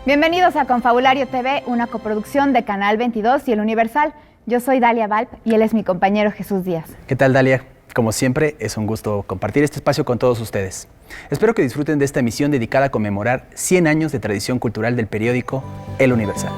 Bienvenidos a Confabulario TV, una coproducción de Canal 22 y El Universal. Yo soy Dalia Valp y él es mi compañero Jesús Díaz. ¿Qué tal, Dalia? Como siempre, es un gusto compartir este espacio con todos ustedes. Espero que disfruten de esta emisión dedicada a conmemorar 100 años de tradición cultural del periódico El Universal.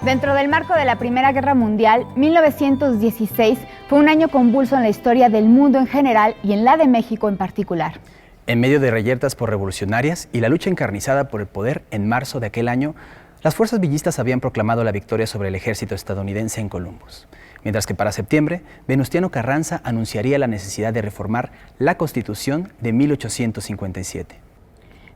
Dentro del marco de la Primera Guerra Mundial, 1916 fue un año convulso en la historia del mundo en general y en la de México en particular. En medio de reyertas por revolucionarias y la lucha encarnizada por el poder, en marzo de aquel año, las fuerzas villistas habían proclamado la victoria sobre el ejército estadounidense en Columbus. Mientras que para septiembre, Venustiano Carranza anunciaría la necesidad de reformar la Constitución de 1857.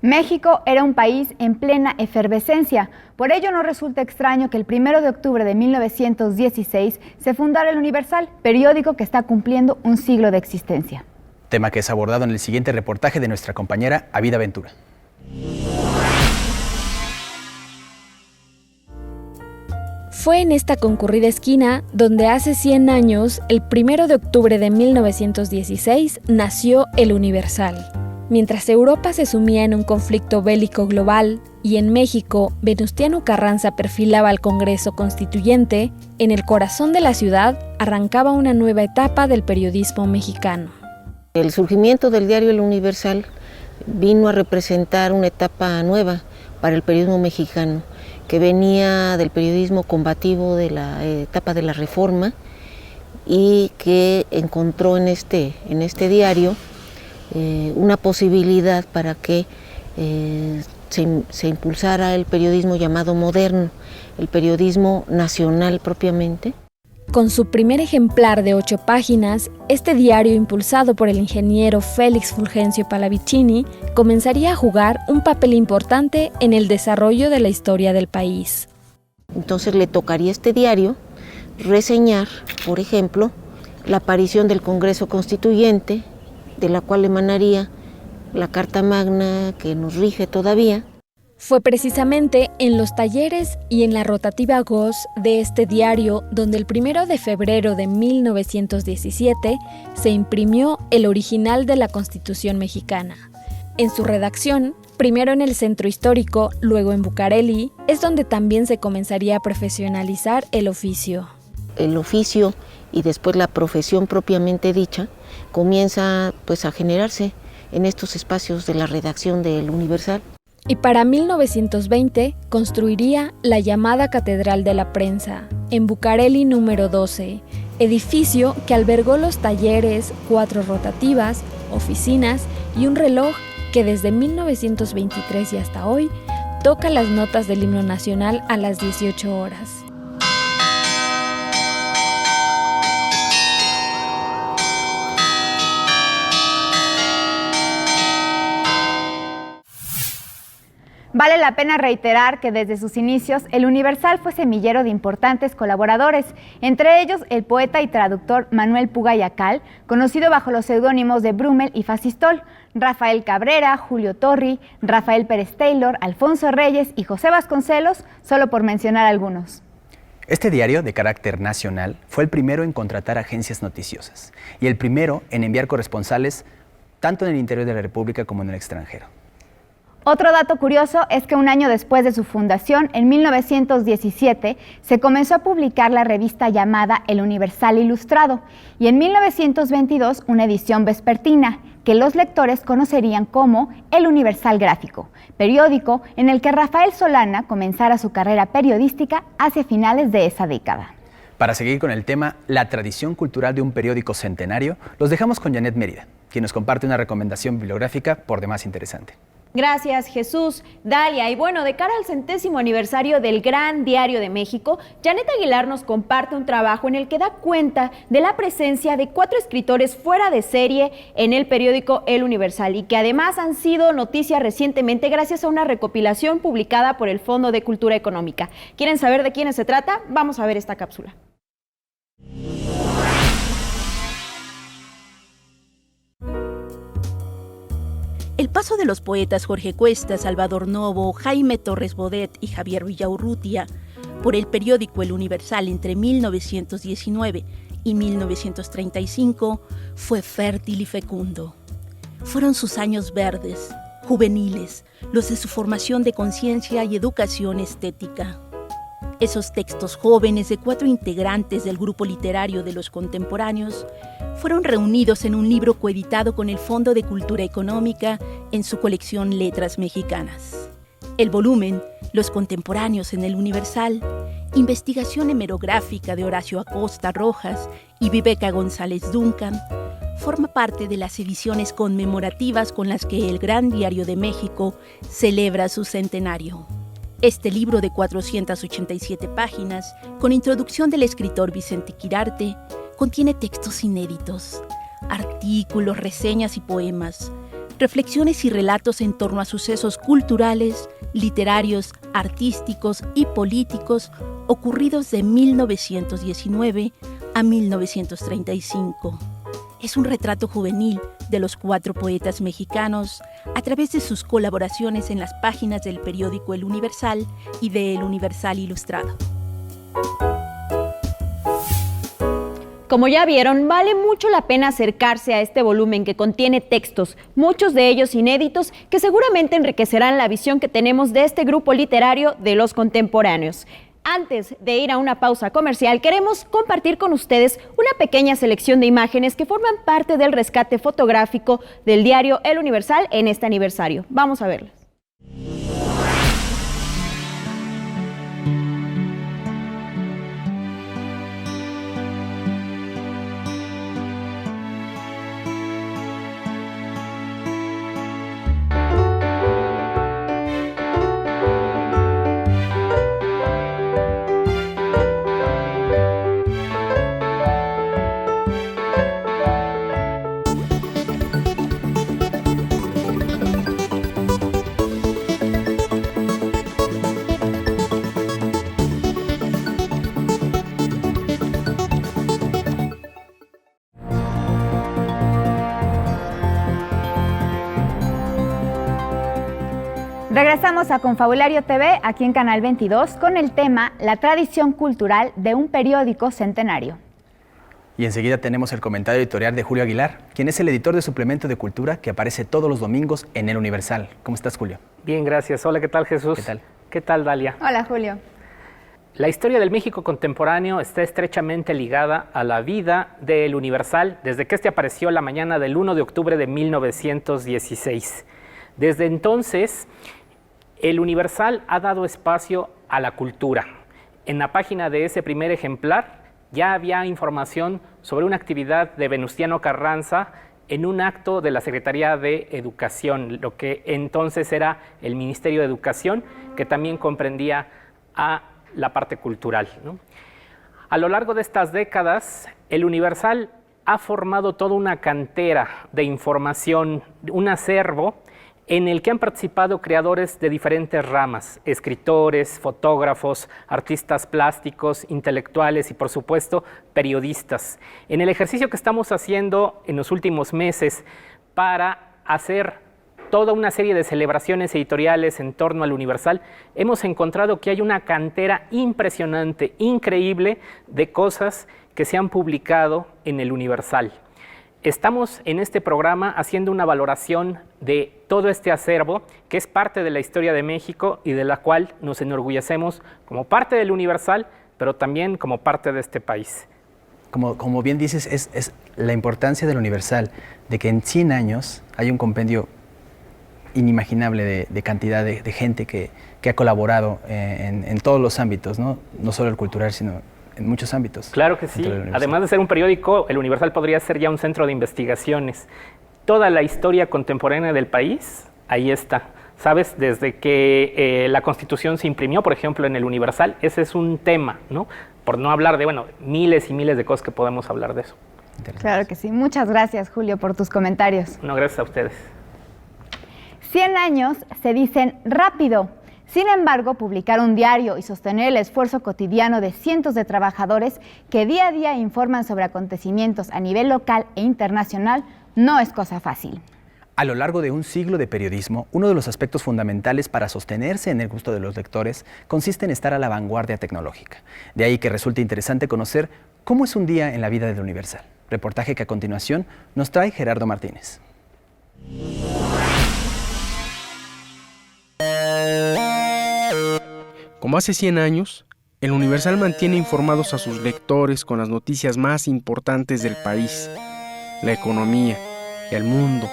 México era un país en plena efervescencia, por ello no resulta extraño que el 1 de octubre de 1916 se fundara El Universal, periódico que está cumpliendo un siglo de existencia. Tema que es abordado en el siguiente reportaje de nuestra compañera Avida Ventura. Fue en esta concurrida esquina donde hace 100 años, el 1 de octubre de 1916, nació El Universal. Mientras Europa se sumía en un conflicto bélico global y en México Venustiano Carranza perfilaba al Congreso Constituyente, en el corazón de la ciudad arrancaba una nueva etapa del periodismo mexicano. El surgimiento del diario El Universal vino a representar una etapa nueva para el periodismo mexicano, que venía del periodismo combativo de la etapa de la Reforma y que encontró en este diario una posibilidad para que se impulsara el periodismo llamado moderno, el periodismo nacional propiamente. Con su primer ejemplar de 8 páginas, este diario, impulsado por el ingeniero Félix Fulgencio Pallavicini, comenzaría a jugar un papel importante en el desarrollo de la historia del país. Entonces le tocaría a este diario reseñar, por ejemplo, la aparición del Congreso Constituyente, de la cual emanaría la Carta Magna que nos rige todavía. Fue precisamente en los talleres y en la rotativa GOS de este diario donde el 1 de febrero de 1917 se imprimió el original de la Constitución mexicana. En su redacción, primero en el Centro Histórico, luego en Bucareli, es donde también se comenzaría a profesionalizar el oficio. El oficio y después la profesión propiamente dicha comienza a generarse en estos espacios de la redacción del Universal. Y para 1920 construiría la llamada Catedral de la Prensa, en Bucareli número 12, edificio que albergó los talleres, 4 rotativas, oficinas y un reloj que desde 1923 y hasta hoy toca las notas del himno nacional a las 18 horas. Vale la pena reiterar que desde sus inicios El Universal fue semillero de importantes colaboradores, entre ellos el poeta y traductor Manuel Puga Yacal, conocido bajo los seudónimos de Brummel y Facistol, Rafael Cabrera, Julio Torri, Rafael Pérez Taylor, Alfonso Reyes y José Vasconcelos, solo por mencionar algunos. Este diario, de carácter nacional, fue el primero en contratar agencias noticiosas y el primero en enviar corresponsales tanto en el interior de la República como en el extranjero. Otro dato curioso es que un año después de su fundación, en 1917, se comenzó a publicar la revista llamada El Universal Ilustrado y en 1922 una edición vespertina que los lectores conocerían como El Universal Gráfico, periódico en el que Rafael Solana comenzara su carrera periodística hacia finales de esa década. Para seguir con el tema, la tradición cultural de un periódico centenario, los dejamos con Janet Mérida, quien nos comparte una recomendación bibliográfica por demás interesante. Gracias, Jesús. Dalia, y bueno, de cara al 100º aniversario del Gran Diario de México, Janet Aguilar nos comparte un trabajo en el que da cuenta de la presencia de 4 escritores fuera de serie en el periódico El Universal y que además han sido noticia recientemente gracias a una recopilación publicada por el Fondo de Cultura Económica. ¿Quieren saber de quiénes se trata? Vamos a ver esta cápsula. El paso de los poetas Jorge Cuesta, Salvador Novo, Jaime Torres Bodet y Javier Villaurrutia por el periódico El Universal entre 1919 y 1935 fue fértil y fecundo. Fueron sus años verdes, juveniles, los de su formación de conciencia y educación estética. Esos textos jóvenes de 4 integrantes del grupo literario de los contemporáneos fueron reunidos en un libro coeditado con el Fondo de Cultura Económica en su colección Letras Mexicanas. El volumen, Los Contemporáneos en el Universal, investigación hemerográfica de Horacio Acosta Rojas y Viveca González Duncan, forma parte de las ediciones conmemorativas con las que el Gran Diario de México celebra su centenario. Este libro de 487 páginas, con introducción del escritor Vicente Quirarte, contiene textos inéditos, artículos, reseñas y poemas, reflexiones y relatos en torno a sucesos culturales, literarios, artísticos y políticos ocurridos de 1919 a 1935. Es un retrato juvenil de los 4 poetas mexicanos a través de sus colaboraciones en las páginas del periódico El Universal y de El Universal Ilustrado. Como ya vieron, vale mucho la pena acercarse a este volumen que contiene textos, muchos de ellos inéditos, que seguramente enriquecerán la visión que tenemos de este grupo literario de los contemporáneos. Antes de ir a una pausa comercial, queremos compartir con ustedes una pequeña selección de imágenes que forman parte del rescate fotográfico del diario El Universal en este aniversario. Vamos a verlas. Regresamos a Confabulario TV, aquí en Canal 22, con el tema La tradición cultural de un periódico centenario. Y enseguida tenemos el comentario editorial de Julio Aguilar, quien es el editor de Suplemento de Cultura que aparece todos los domingos en El Universal. ¿Cómo estás, Julio? Bien, gracias. Hola, ¿qué tal, Jesús? ¿Qué tal? ¿Qué tal, Dalia? Hola, Julio. La historia del México contemporáneo está estrechamente ligada a la vida del Universal desde que este apareció la mañana del 1 de octubre de 1916. Desde entonces, el Universal ha dado espacio a la cultura. En la página de ese primer ejemplar ya había información sobre una actividad de Venustiano Carranza en un acto de la Secretaría de Educación, lo que entonces era el Ministerio de Educación, que también comprendía a la parte cultural, ¿no? A lo largo de estas décadas, el Universal ha formado toda una cantera de información, un acervo en el que han participado creadores de diferentes ramas, escritores, fotógrafos, artistas plásticos, intelectuales y, por supuesto, periodistas. En el ejercicio que estamos haciendo en los últimos meses para hacer toda una serie de celebraciones editoriales en torno al Universal, hemos encontrado que hay una cantera impresionante, increíble, de cosas que se han publicado en el Universal. Estamos en este programa haciendo una valoración de todo este acervo que es parte de la historia de México y de la cual nos enorgullecemos como parte del Universal, pero también como parte de este país. Como bien dices, es la importancia del Universal, de que en 100 años hay un compendio inimaginable de cantidad de gente que ha colaborado en todos los ámbitos, ¿no? No solo el cultural, sino en muchos ámbitos. Claro que sí. Además de ser un periódico, el Universal podría ser ya un centro de investigaciones. Toda la historia contemporánea del país, ahí está. ¿Sabes? Desde que la Constitución se imprimió, por ejemplo, en el Universal, ese es un tema, ¿no? Por no hablar de, miles y miles de cosas que podemos hablar de eso. Claro que sí. Muchas gracias, Julio, por tus comentarios. No, gracias a ustedes. 100 años se dicen rápido. Sin embargo, publicar un diario y sostener el esfuerzo cotidiano de cientos de trabajadores que día a día informan sobre acontecimientos a nivel local e internacional no es cosa fácil. A lo largo de un siglo de periodismo, uno de los aspectos fundamentales para sostenerse en el gusto de los lectores consiste en estar a la vanguardia tecnológica. De ahí que resulta interesante conocer cómo es un día en la vida del Universal. Reportaje que a continuación nos trae Gerardo Martínez. Como hace 100 años, el Universal mantiene informados a sus lectores con las noticias más importantes del país: la economía, el mundo,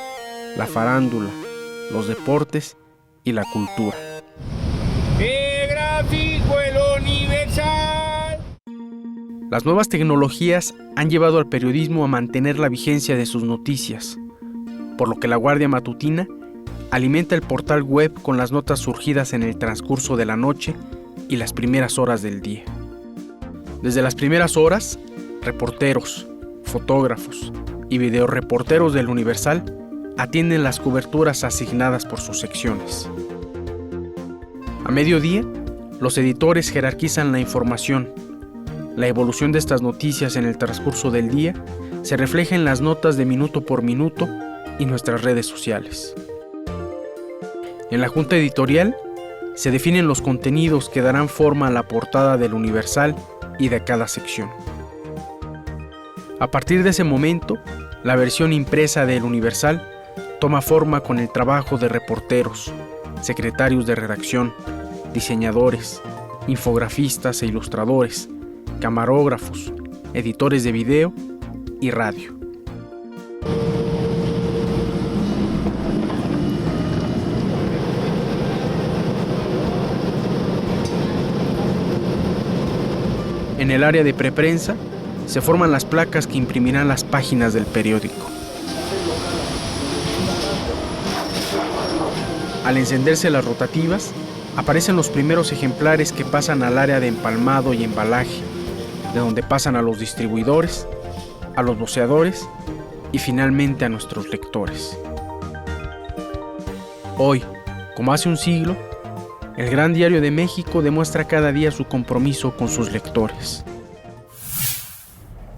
la farándula, los deportes y la cultura. ¡El gráfico, el Universal! Las nuevas tecnologías han llevado al periodismo a mantener la vigencia de sus noticias, por lo que La Guardia Matutina alimenta el portal web con las notas surgidas en el transcurso de la noche y las primeras horas del día. Desde las primeras horas, reporteros, fotógrafos y videoreporteros del Universal atienden las coberturas asignadas por sus secciones. A mediodía, los editores jerarquizan la información. La evolución de estas noticias en el transcurso del día se refleja en las notas de minuto por minuto y nuestras redes sociales. En la junta editorial se definen los contenidos que darán forma a la portada del Universal y de cada sección. A partir de ese momento, la versión impresa del Universal toma forma con el trabajo de reporteros, secretarios de redacción, diseñadores, infografistas e ilustradores, camarógrafos, editores de video y radio. En el área de preprensa se forman las placas que imprimirán las páginas del periódico. Al encenderse las rotativas, aparecen los primeros ejemplares que pasan al área de empalmado y embalaje, de donde pasan a los distribuidores, a los voceadores y finalmente a nuestros lectores. Hoy, como hace un siglo, el Gran Diario de México demuestra cada día su compromiso con sus lectores.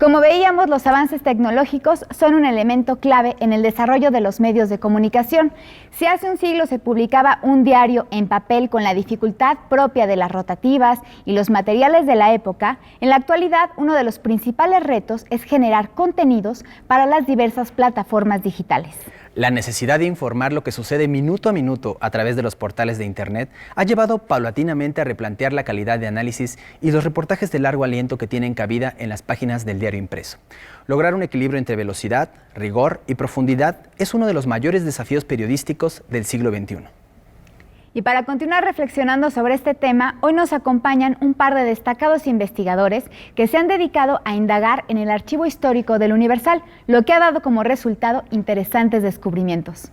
Como veíamos, los avances tecnológicos son un elemento clave en el desarrollo de los medios de comunicación. Si hace un siglo se publicaba un diario en papel con la dificultad propia de las rotativas y los materiales de la época, en la actualidad uno de los principales retos es generar contenidos para las diversas plataformas digitales. La necesidad de informar lo que sucede minuto a minuto a través de los portales de Internet ha llevado paulatinamente a replantear la calidad de análisis y los reportajes de largo aliento que tienen cabida en las páginas del diario impreso. Lograr un equilibrio entre velocidad, rigor y profundidad es uno de los mayores desafíos periodísticos del siglo XXI. Y para continuar reflexionando sobre este tema, hoy nos acompañan un par de destacados investigadores que se han dedicado a indagar en el archivo histórico del Universal, lo que ha dado como resultado interesantes descubrimientos.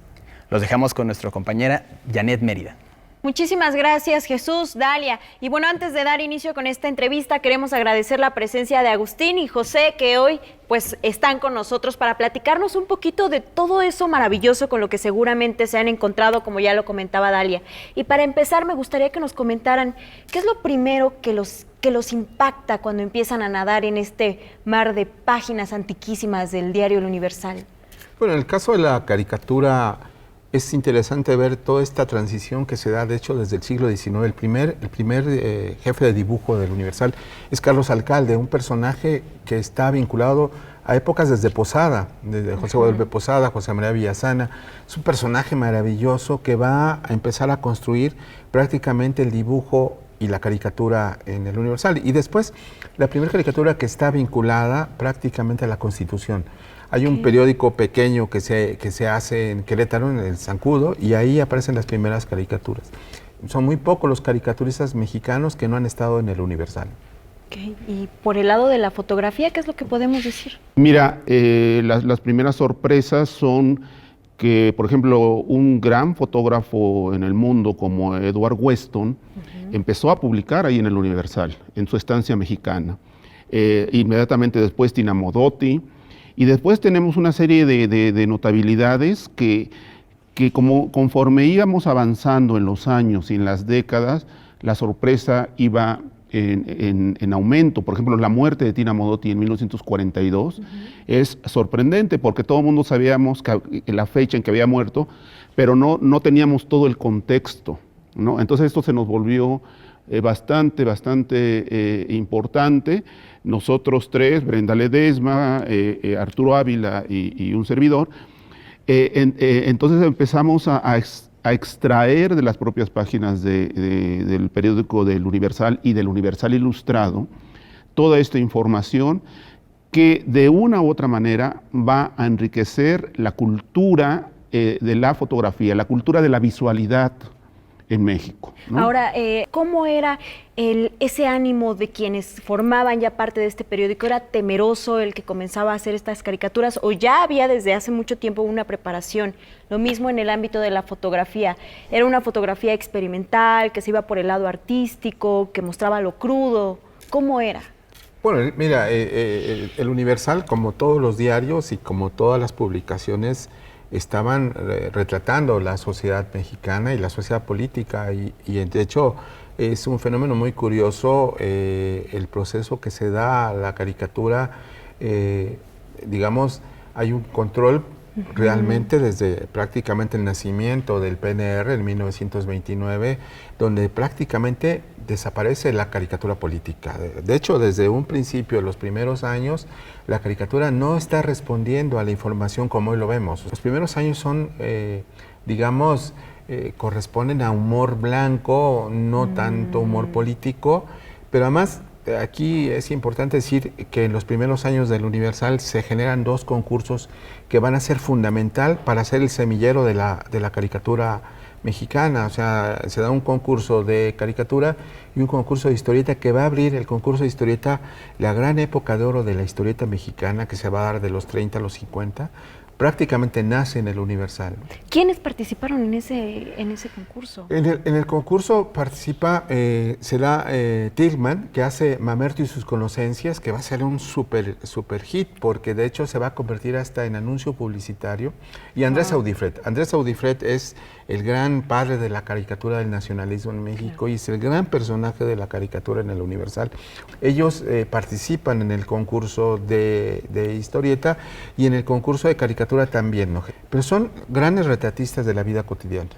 Los dejamos con nuestra compañera Janet Mérida. Muchísimas gracias, Jesús, Dalia. Y bueno, antes de dar inicio con esta entrevista, queremos agradecer la presencia de Agustín y José, que hoy pues están con nosotros para platicarnos un poquito de todo eso maravilloso con lo que seguramente se han encontrado, como ya lo comentaba Dalia. Y para empezar, me gustaría que nos comentaran qué es lo primero que los impacta cuando empiezan a nadar en este mar de páginas antiquísimas del diario El Universal. Bueno, en el caso de la caricatura, es interesante ver toda esta transición que se da, de hecho, desde el siglo XIX. El primer jefe de dibujo del Universal es Carlos Alcalde, un personaje que está vinculado a épocas desde Posada, desde José Guadalupe Posada, José María Villasana. Es un personaje maravilloso que va a empezar a construir prácticamente el dibujo y la caricatura en el Universal. Y después, la primera caricatura que está vinculada prácticamente a la Constitución. Hay un periódico pequeño que se hace en Querétaro, en el Zancudo, y ahí aparecen las primeras caricaturas. Son muy pocos los caricaturistas mexicanos que no han estado en el Universal. Okay. Y por el lado de la fotografía, ¿qué es lo que podemos decir? Mira, las primeras sorpresas son que, por ejemplo, un gran fotógrafo en el mundo como Edward Weston empezó a publicar ahí en el Universal, en su estancia mexicana. Inmediatamente después Tina Modotti. Y después tenemos una serie de notabilidades que conforme íbamos avanzando en los años y en las décadas, la sorpresa iba en aumento. Por ejemplo, la muerte de Tina Modotti en 1942 es sorprendente porque todo el mundo sabíamos la fecha en que había muerto, pero no teníamos todo el contexto, ¿no? Entonces esto se nos volvió bastante importante. Nosotros tres, Brenda Ledesma, Arturo Ávila y un servidor, entonces empezamos a extraer de las propias páginas del periódico del Universal y del Universal Ilustrado toda esta información que de una u otra manera va a enriquecer la cultura de la fotografía, la cultura de la visualidad en México, ¿no? Ahora, ¿cómo era ese ánimo de quienes formaban ya parte de este periódico? ¿Era temeroso el que comenzaba a hacer estas caricaturas o ya había desde hace mucho tiempo una preparación? Lo mismo en el ámbito de la fotografía. ¿Era una fotografía experimental, que se iba por el lado artístico, que mostraba lo crudo? ¿Cómo era? Bueno, mira, el Universal, como todos los diarios y como todas las publicaciones, estaban retratando la sociedad mexicana y la sociedad política y de hecho es un fenómeno muy curioso el proceso que se da a la caricatura, digamos, hay un control realmente desde prácticamente el nacimiento del PNR en 1929, donde prácticamente desaparece la caricatura política. De hecho, desde un principio, los primeros años, la caricatura no está respondiendo a la información como hoy lo vemos. Los primeros años son, digamos, corresponden a humor blanco, no tanto humor político, pero además aquí es importante decir que en los primeros años del Universal se generan dos concursos que van a ser fundamental para hacer el semillero de la caricatura mexicana. O sea, se da un concurso de caricatura y un concurso de historieta que va a abrir el concurso de historieta, la gran época de oro de la historieta mexicana que se va a dar de los 30 a los 50. Prácticamente nace en el Universal. ¿Quiénes participaron en ese concurso? En el concurso participa, será Tillman, que hace Mamerto y sus conocencias, que va a ser un super hit, porque de hecho se va a convertir hasta en anuncio publicitario. Y Andrés Audifret. Andrés Audifret es el gran padre de la caricatura del nacionalismo en México y es el gran personaje de la caricatura en el Universal. Ellos participan en el concurso de historieta y en el concurso de caricatura también, ¿no? Pero son grandes retratistas de la vida cotidiana.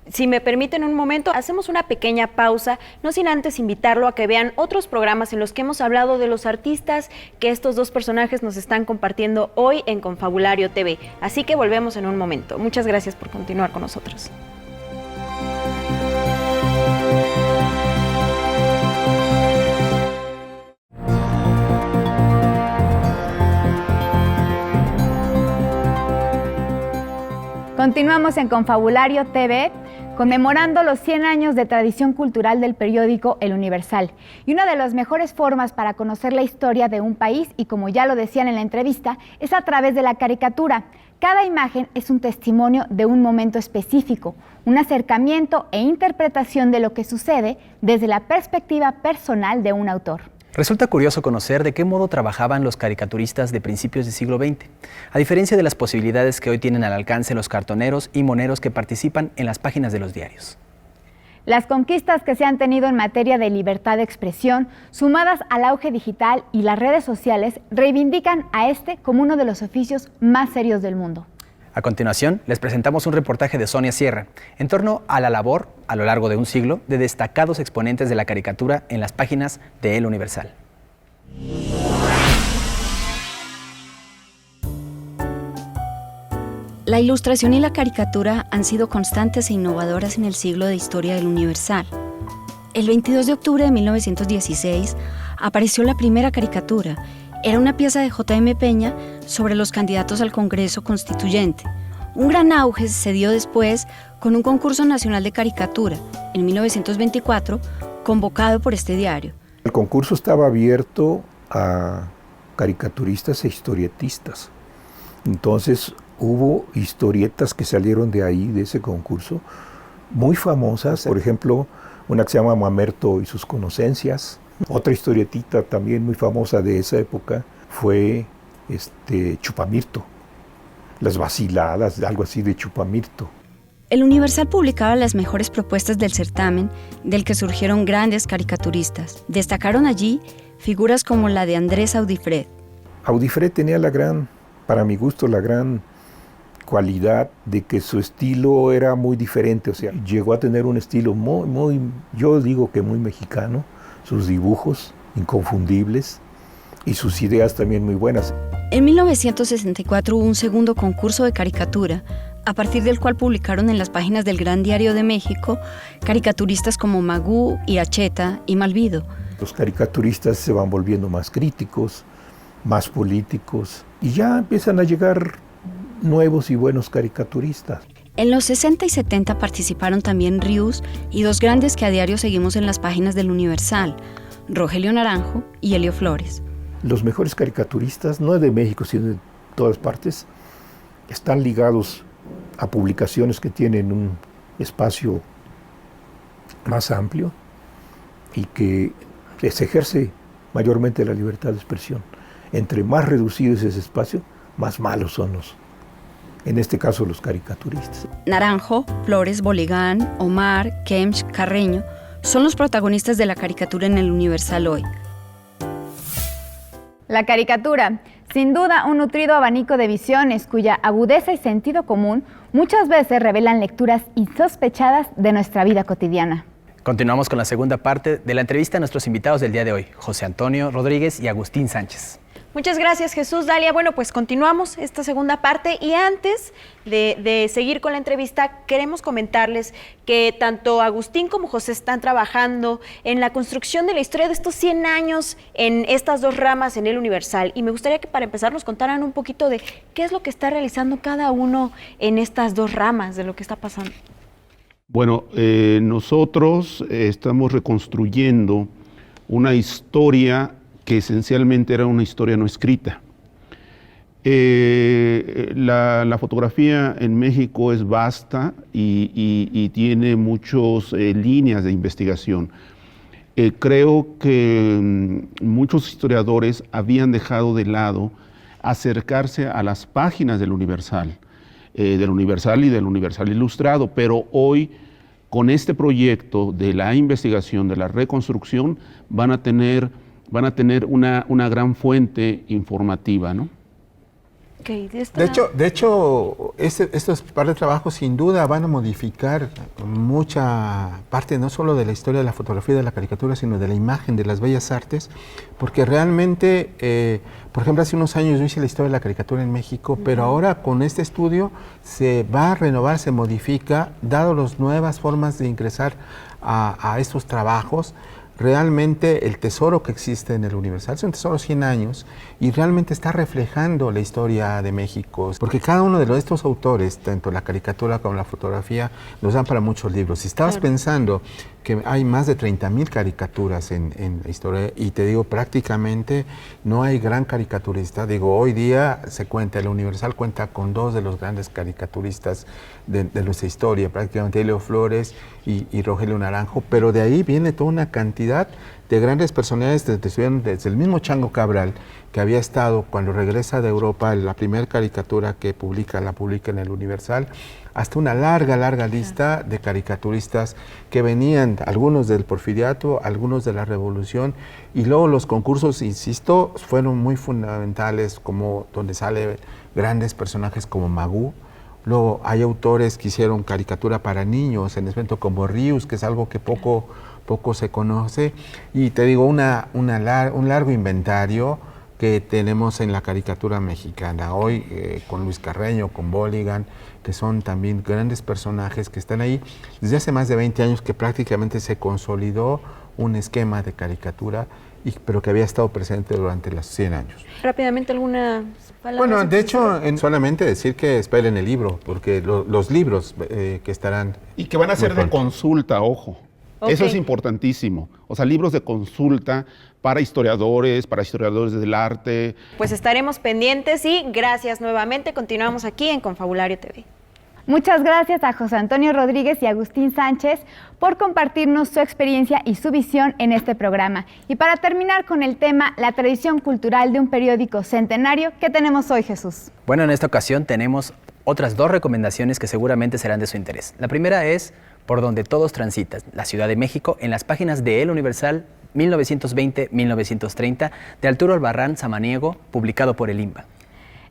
Si me permiten un momento, hacemos una pequeña pausa, no sin antes invitarlo a que vean otros programas en los que hemos hablado de los artistas que estos dos personajes nos están compartiendo hoy en Confabulario TV. Así que volvemos en un momento. Muchas gracias por continuar con nosotros. Continuamos en Confabulario TV, conmemorando los 100 años de tradición cultural del periódico El Universal. Y una de las mejores formas para conocer la historia de un país, y como ya lo decían en la entrevista, es a través de la caricatura. Cada imagen es un testimonio de un momento específico, un acercamiento e interpretación de lo que sucede desde la perspectiva personal de un autor. Resulta curioso conocer de qué modo trabajaban los caricaturistas de principios del siglo XX, a diferencia de las posibilidades que hoy tienen al alcance los cartoneros y moneros que participan en las páginas de los diarios. Las conquistas que se han tenido en materia de libertad de expresión, sumadas al auge digital y las redes sociales, reivindican a este como uno de los oficios más serios del mundo. A continuación, les presentamos un reportaje de Sonia Sierra en torno a la labor, a lo largo de un siglo, de destacados exponentes de la caricatura en las páginas de El Universal. La ilustración y la caricatura han sido constantes e innovadoras en el siglo de historia del Universal. El 22 de octubre de 1916 apareció la primera caricatura. Era una pieza de J.M. Peña sobre los candidatos al Congreso Constituyente. Un gran auge se dio después con un concurso nacional de caricatura, en 1924, convocado por este diario. El concurso estaba abierto a caricaturistas e historietistas. Entonces hubo historietas que salieron de ahí, de ese concurso, muy famosas. Por ejemplo, una que se llama Mamerto y sus conocencias. Otra historietita también muy famosa de esa época fue Chupamirto, las vaciladas, algo así de Chupamirto. El Universal publicaba las mejores propuestas del certamen, del que surgieron grandes caricaturistas. Destacaron allí figuras como la de Andrés Audifred. Audifred tenía para mi gusto, la gran cualidad de que su estilo era muy diferente, o sea, llegó a tener un estilo yo digo que muy mexicano, sus dibujos inconfundibles y sus ideas también muy buenas. En 1964 hubo un segundo concurso de caricatura, a partir del cual publicaron en las páginas del Gran Diario de México caricaturistas como Magú, Iracheta y Malvido. Los caricaturistas se van volviendo más críticos, más políticos, y ya empiezan a llegar nuevos y buenos caricaturistas. En los 60 y 70 participaron también Rius y dos grandes que a diario seguimos en las páginas del Universal, Rogelio Naranjo y Helio Flores. Los mejores caricaturistas, no de México, sino de todas partes, están ligados a publicaciones que tienen un espacio más amplio y que se ejerce mayormente la libertad de expresión. Entre más reducido es ese espacio, más malos son en este caso los caricaturistas. Naranjo, Flores, Boligán, Omar, Kemch, Carreño son los protagonistas de la caricatura en el Universal hoy. La caricatura, sin duda un nutrido abanico de visiones cuya agudeza y sentido común muchas veces revelan lecturas insospechadas de nuestra vida cotidiana. Continuamos con la segunda parte de la entrevista a nuestros invitados del día de hoy, José Antonio Rodríguez y Agustín Sánchez. Muchas gracias, Jesús. Dalia, bueno, pues continuamos esta segunda parte y antes de seguir con la entrevista, queremos comentarles que tanto Agustín como José están trabajando en la construcción de la historia de estos 100 años en estas dos ramas en el Universal. Y me gustaría que para empezar nos contaran un poquito de qué es lo que está realizando cada uno en estas dos ramas de lo que está pasando. Bueno, nosotros estamos reconstruyendo una historia que esencialmente era una historia no escrita. La fotografía en México es vasta y tiene muchas líneas de investigación. Creo que muchos historiadores habían dejado de lado acercarse a las páginas del Universal y del Universal Ilustrado, pero hoy con este proyecto de la investigación, de la reconstrucción, van a tener una gran fuente informativa, ¿no? Okay, de hecho, estos par de trabajos sin duda van a modificar mucha parte, no solo de la historia de la fotografía y de la caricatura, sino de la imagen, de las bellas artes, porque realmente, por ejemplo, hace unos años yo hice la historia de la caricatura en México, pero ahora con este estudio se va a renovar, se modifica, dado las nuevas formas de ingresar a estos trabajos. Realmente el tesoro que existe en el Universal es un tesoro 100 años y realmente está reflejando la historia de México, porque cada uno de estos autores, tanto la caricatura como la fotografía, nos dan para muchos libros. Si estabas pensando que hay más de 30,000 caricaturas en la historia, y te digo, prácticamente no hay gran caricaturista. Digo, hoy día el Universal cuenta con dos de los grandes caricaturistas de nuestra historia, prácticamente Helio Flores y Rogelio Naranjo, pero de ahí viene toda una cantidad de grandes personalidades, desde el mismo Chango Cabral, que había estado cuando regresa de Europa, la primera caricatura que la publica en el Universal, hasta una larga lista de caricaturistas que venían, algunos del Porfiriato, algunos de la Revolución, y luego los concursos, insisto, fueron muy fundamentales, como donde salen grandes personajes como Magú. Luego hay autores que hicieron caricatura para niños en ese momento, como Rius, que es algo que poco se conoce, y te digo, un largo inventario que tenemos en la caricatura mexicana hoy, con Luis Carreño, con Boligán, que son también grandes personajes que están ahí desde hace más de 20 años, que prácticamente se consolidó un esquema de caricatura, pero que había estado presente durante los 100 años. Rápidamente, ¿alguna palabra? Bueno, de hecho, solamente decir que esperen el libro, porque los libros que estarán... Y que van a ser de consulta, ojo. Okay. Eso es importantísimo. O sea, libros de consulta para historiadores del arte. Pues estaremos pendientes y gracias nuevamente. Continuamos aquí en Confabulario TV. Muchas gracias a José Antonio Rodríguez y Agustín Sánchez por compartirnos su experiencia y su visión en este programa. Y para terminar con el tema, la tradición cultural de un periódico centenario, ¿qué tenemos hoy, Jesús? Bueno, en esta ocasión tenemos otras 2 recomendaciones que seguramente serán de su interés. La primera es Por donde todos transitan, la Ciudad de México, en las páginas de El Universal 1920-1930 de Arturo Albarrán Samaniego, publicado por el INBA.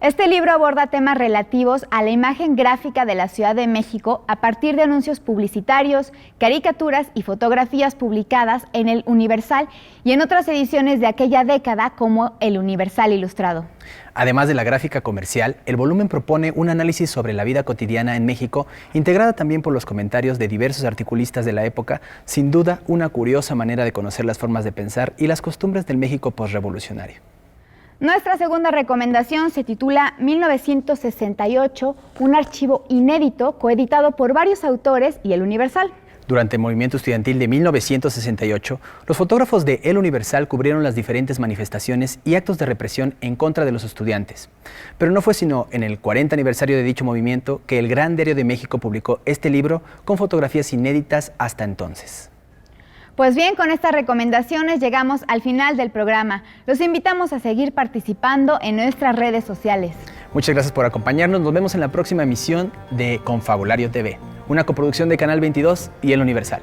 Este libro aborda temas relativos a la imagen gráfica de la Ciudad de México a partir de anuncios publicitarios, caricaturas y fotografías publicadas en El Universal y en otras ediciones de aquella década como El Universal Ilustrado. Además de la gráfica comercial, el volumen propone un análisis sobre la vida cotidiana en México, integrada también por los comentarios de diversos articulistas de la época, sin duda una curiosa manera de conocer las formas de pensar y las costumbres del México posrevolucionario. Nuestra segunda recomendación se titula 1968, un archivo inédito coeditado por varios autores y El Universal. Durante el movimiento estudiantil de 1968, los fotógrafos de El Universal cubrieron las diferentes manifestaciones y actos de represión en contra de los estudiantes. Pero no fue sino en el 40 aniversario de dicho movimiento que el Gran Diario de México publicó este libro con fotografías inéditas hasta entonces. Pues bien, con estas recomendaciones llegamos al final del programa. Los invitamos a seguir participando en nuestras redes sociales. Muchas gracias por acompañarnos. Nos vemos en la próxima emisión de Confabulario TV, una coproducción de Canal 22 y El Universal.